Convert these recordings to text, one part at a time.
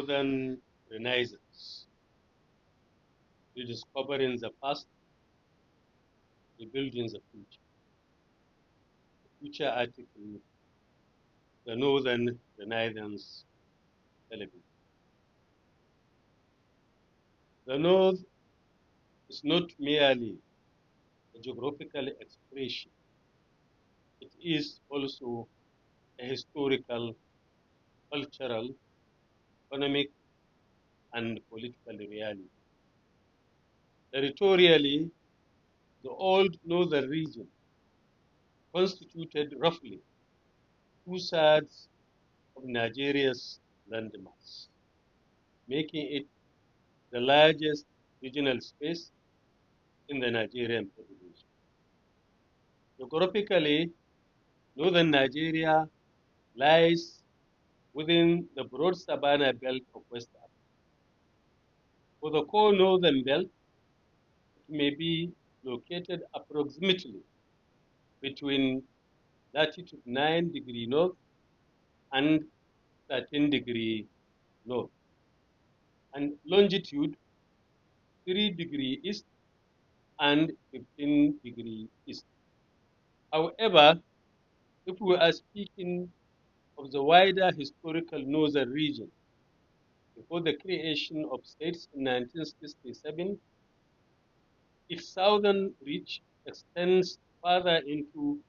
Northern Renaissance, rediscovering the past, rebuilding the future. The future article, the Northern Renaissance television. The North is not merely a geographical expression, it is also a historical, cultural, economic, and political reality. Territorially, the old northern region constituted roughly two-thirds of Nigeria's landmass, making it the largest regional space in the Nigerian Federation. Geographically, northern Nigeria lies within the broad savanna belt of West Africa. For the core northern belt, it may be located approximately between latitude 9 degrees north and 13 degrees north, and longitude 3 degrees east and 15 degrees east. However, if we are speaking of the wider historical northern region, before the creation of states in 1967, its southern reach extends further into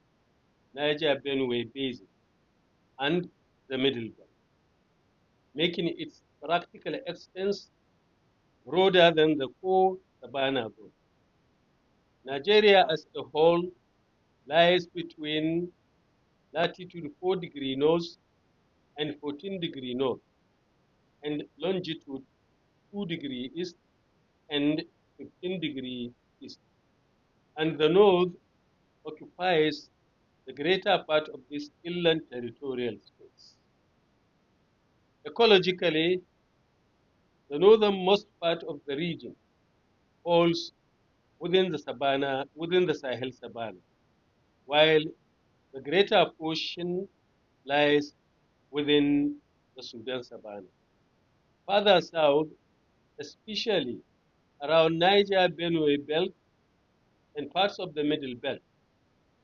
Niger-Benue Basin and the Middle Belt, making its practical extent broader than the core savanna zone. Nigeria as a whole lies between latitude 4 degrees north and 14 degrees north, and longitude 2 degrees east and 15 degrees east. And the north occupies the greater part of this inland territorial space. Ecologically, the northernmost part of the region falls within the Sahel savanna, while the greater portion lies within the Sudan savanna. Further south, especially around Niger-Benue belt and parts of the Middle Belt,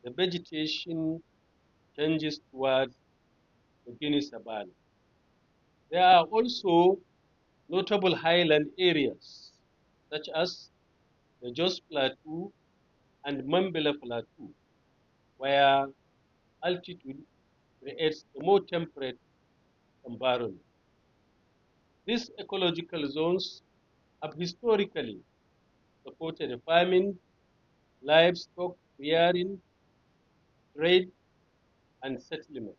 the vegetation changes towards the Guinea savanna. There are also notable highland areas, such as the Jos Plateau and Mambela Plateau, where altitude creates a more temperate environment. These ecological zones have historically supported farming, livestock rearing, trade, and settlement.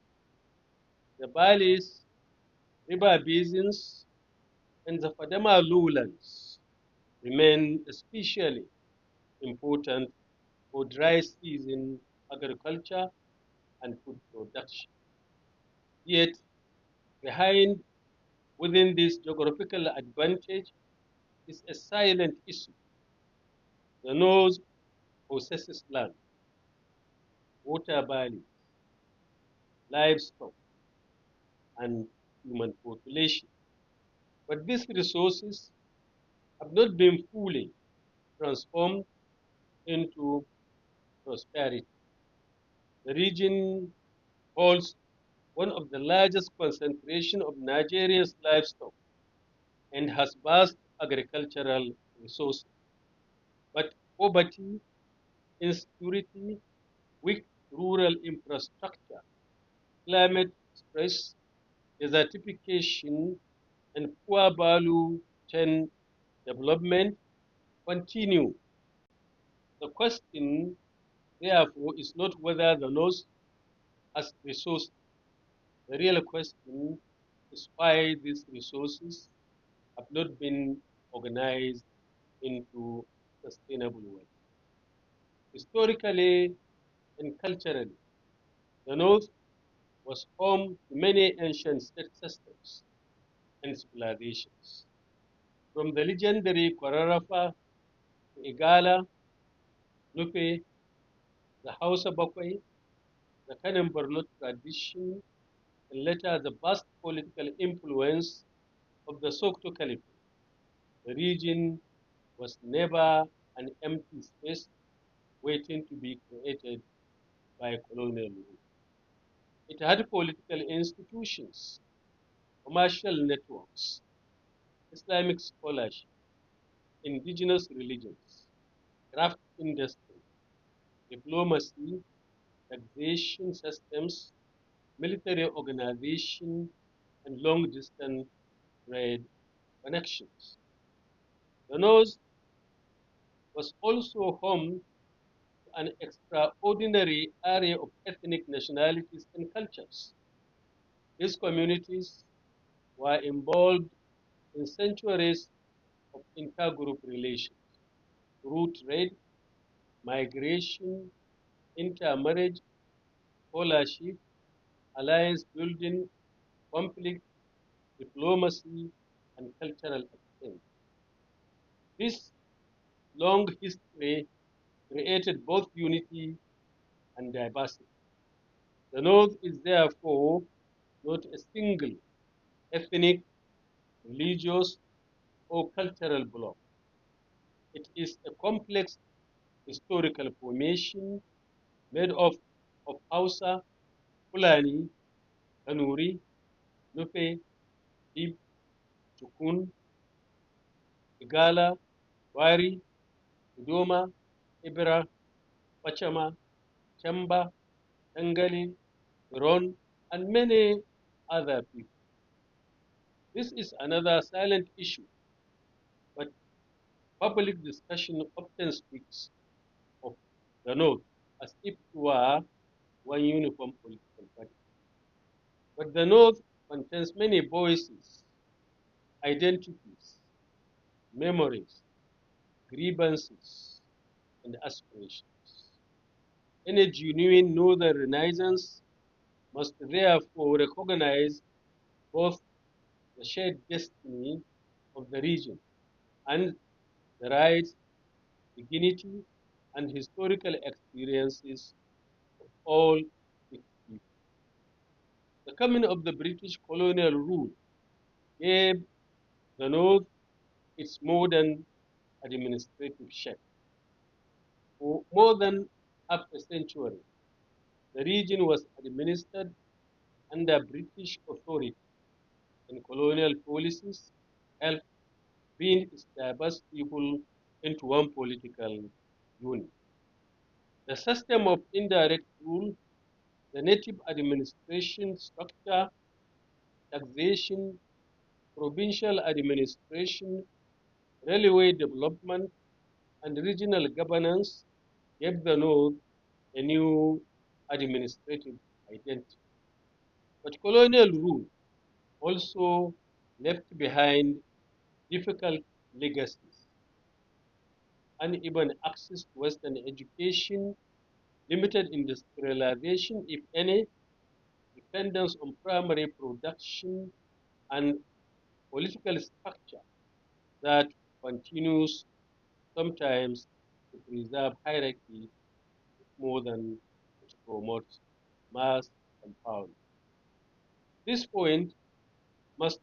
The valleys, river basins, and the Fadama lowlands remain especially important for dry season agriculture and food production. Yet, behind within this geographical advantage is a silent issue. The North possesses land, water bodies, livestock, and human population. But these resources have not been fully transformed into prosperity. The region holds one of the largest concentration of Nigeria's livestock and has vast agricultural resources. But poverty, insecurity, weak rural infrastructure, climate stress, desertification, and poor value chain development continue. The question, therefore, is not whether the North has resources. The real question is why these resources have not been organized into sustainable way. Historically and culturally, the North was home to many ancient state systems and civilizations. From the legendary Kwararafa to Igala, Nupe, the Hausa Bakwai, the Kanem Borno tradition, and later the vast political influence of the Sokoto Caliphate, the region was never an empty space waiting to be created by colonial rule. It had political institutions, commercial networks, Islamic scholarship, indigenous religions, craft industry, diplomacy, taxation systems, military organization, and long-distance trade connections. The North was also home to an extraordinary array of ethnic nationalities and cultures. These communities were involved in centuries of intergroup relations through trade, migration, intermarriage, scholarship, alliance building, conflict, diplomacy, and cultural exchange. This long history created both unity and diversity. The North is therefore not a single ethnic, religious, or cultural bloc. It is a complex historical formation made of Hausa, Fulani, Kanuri, Nupe, Ib, Chukun, Igala, Wari, Idoma, Ibra, Pachama, Chamba, Tengali, Ron, and many other people. This is another silent issue, but public discussion often speaks of the North as if it were one uniform political party. But the North contains many voices, identities, memories, grievances, and aspirations. Any genuine Northern Renaissance must therefore recognize both the shared destiny of the region and the rights, dignity, and historical experiences of all its people. The coming of the British colonial rule gave the North its modern administrative shape. For more than half a century, the region was administered under British authority, and colonial policies helped bring its diverse people into one political unit. The system of indirect rule, the native administration structure, taxation, provincial administration, railway development, and regional governance gave the North a new administrative identity. But colonial rule also left behind difficult legacies, uneven access to Western education, limited industrialization, if any, dependence on primary production, and political structure that continues sometimes to preserve hierarchy more than to promote mass empowerment. This point must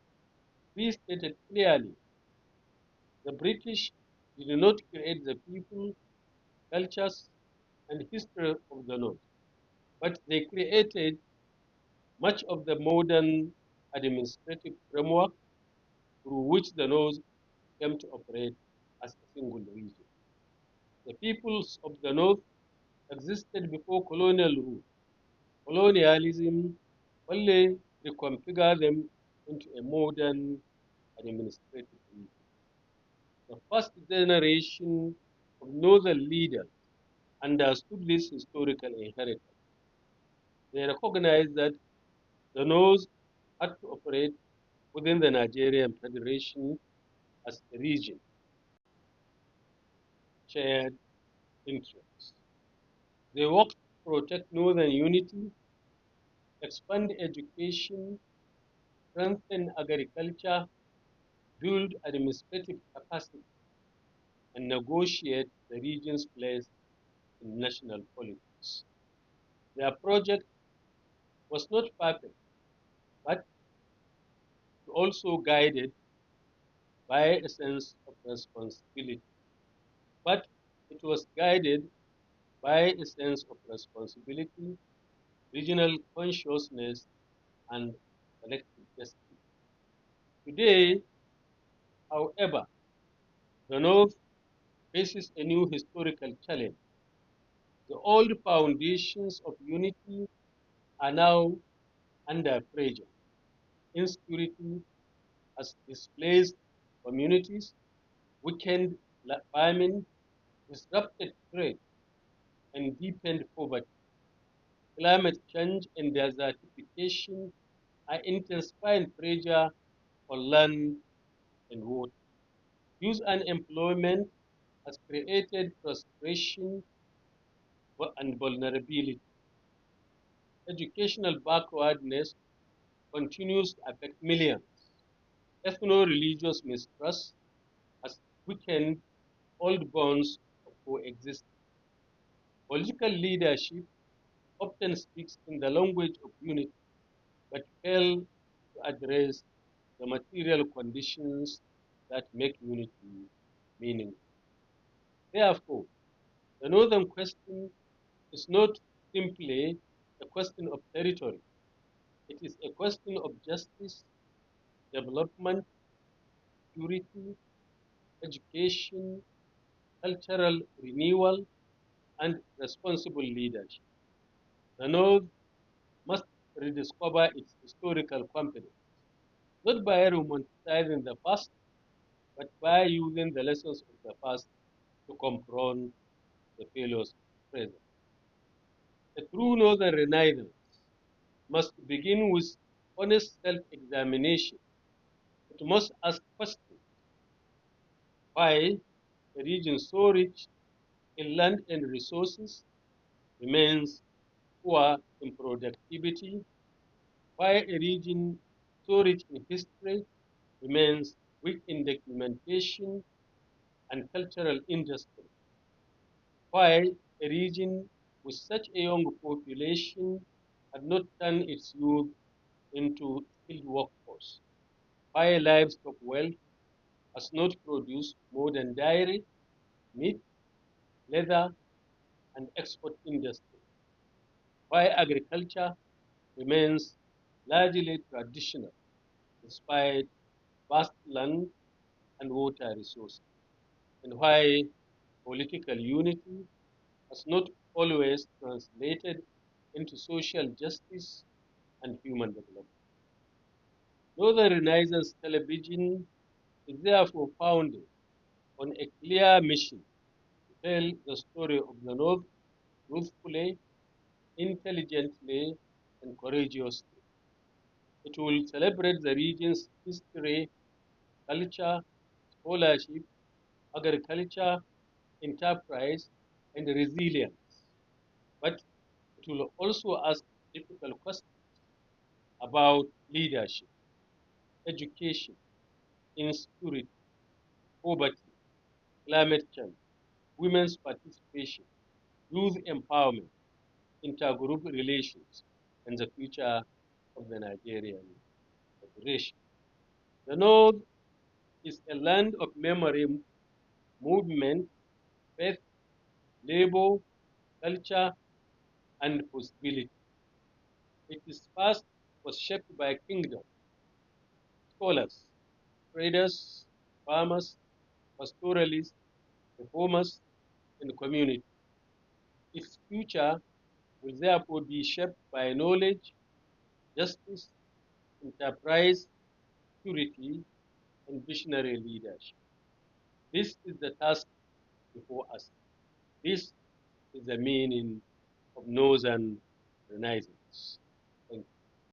be stated clearly. The British did not create the people, cultures, and history of the North, but they created much of the modern administrative framework through which the North came to operate as a single region. The peoples of the North existed before colonial rule. Colonialism only reconfigured them into a modern administrative region. The first generation of northern leaders understood this historical inheritance. They recognized that the North had to operate within the Nigerian Federation as a region, shared interests. They worked to protect northern unity, expand education, strengthen agriculture, build administrative capacity, and negotiate the region's place in national politics. Their project was not perfect, but also guided by a sense of responsibility, but it was guided by a sense of responsibility, regional consciousness, and collective destiny. Today, however, the North faces a new historical challenge. The old foundations of unity are now under pressure. Insecurity has displaced communities, weakened farming, disrupted trade, and deepened poverty. Climate change and desertification are intensifying pressure on land and water. Youth unemployment has created frustration and vulnerability. Educational backwardness continues to affect millions. Ethno-religious mistrust has weakened old bonds of coexistence. Political leadership often speaks in the language of unity, but fail to address the material conditions that make unity meaningful. Therefore, the Northern question is not simply a question of territory. It is a question of justice, development, security, education, cultural renewal, and responsible leadership. The North must rediscover its historical competence, not by romanticizing the past, but by using the lessons of the past to confront the failures of the present. A true Northern Renaissance must begin with honest self-examination. It must ask questions. Why a region so rich in land and resources remains poor in productivity, why a region so rich in history remains weak in documentation and cultural industry, why a region with such a young population had not turned its youth into skilled workforce, why livestock wealth has not produced more than dairy, meat, leather, and export industry, why agriculture remains largely traditional despite vast land and water resources, and why political unity has not always translated into social justice and human development. Northern Renaissance television is therefore founded on a clear mission to tell the story of the North truthfully, intelligently, and courageously. It will celebrate the region's history, culture, scholarship, agriculture, enterprise, and resilience. But it will also ask difficult questions about leadership, education, insecurity, poverty, climate change, women's participation, youth empowerment, intergroup relations, and the future of the Nigerian Federation. The North is a land of memory, movement, faith, labor, culture, and possibility. Its past was shaped by kingdom, scholars, traders, farmers, pastoralists, reformers, and community. Its future will therefore be shaped by knowledge, justice, enterprise, purity, and visionary leadership. This is the task before us. This is the meaning of Northern Renaissance.